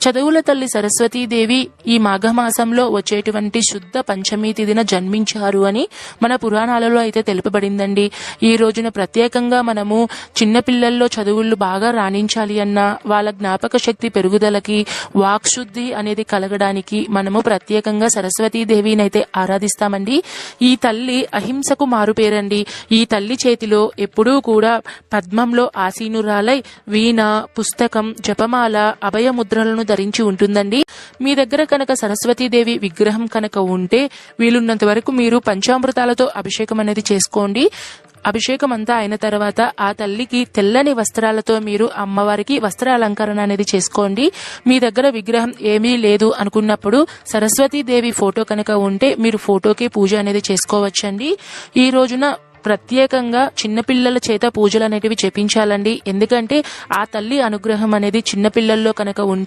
చదువుల తల్లి సరస్వతీదేవి ఈ మాఘమాసంలో వచ్చేటువంటి శుద్ధ పంచమి తిథిన జన్మించారు అని మన పురాణాలలో అయితే తెలుపబడిందండి. ఈ రోజున ప్రత్యేకంగా మనము చిన్నపిల్లల్లో చదువులు బాగా రాణించాలి అన్నా, వాళ్ళ జ్ఞాపక శక్తి పెరుగుదలకి, వాక్శుద్ధి అనేది కలగడానికి మనము ప్రత్యేకంగా సరస్వతీదేవిని అయితే ఆరాధిస్తామండి. ఈ తల్లి అహింసకు మారుపేరండి. ఈ తల్లి చేతిలో ఎప్పుడూ కూడా పద్మంలో ఆసీనురాలై వీణ, పుస్తకం, జపమాల, అభయముద్రలను ధరించి ఉంటుందండి. మీ దగ్గర కనుక సరస్వతీదేవి విగ్రహం కనుక ఉంటే వీలున్నంత వరకు మీరు పంచామృతాలతో అభిషేకం అనేది చేసుకోండి. అభిషేకం అంతా అయిన తర్వాత ఆ తల్లికి తెల్లని వస్త్రాలతో మీరు అమ్మవారికి వస్త్ర అలంకరణ అనేది చేసుకోండి. మీ దగ్గర విగ్రహం ఏమీ లేదు అనుకున్నప్పుడు సరస్వతీదేవి ఫోటో కనుక ఉంటే మీరు ఫోటోకి పూజ అనేది చేసుకోవచ్చండి. ఈ రోజున ప్రత్యేకంగా చిన్నపిల్లల చేత పూజలు అనేటివి చేపించాలండి. ఎందుకంటే ఆ తల్లి అనుగ్రహం అనేది చిన్నపిల్లల్లో కనుక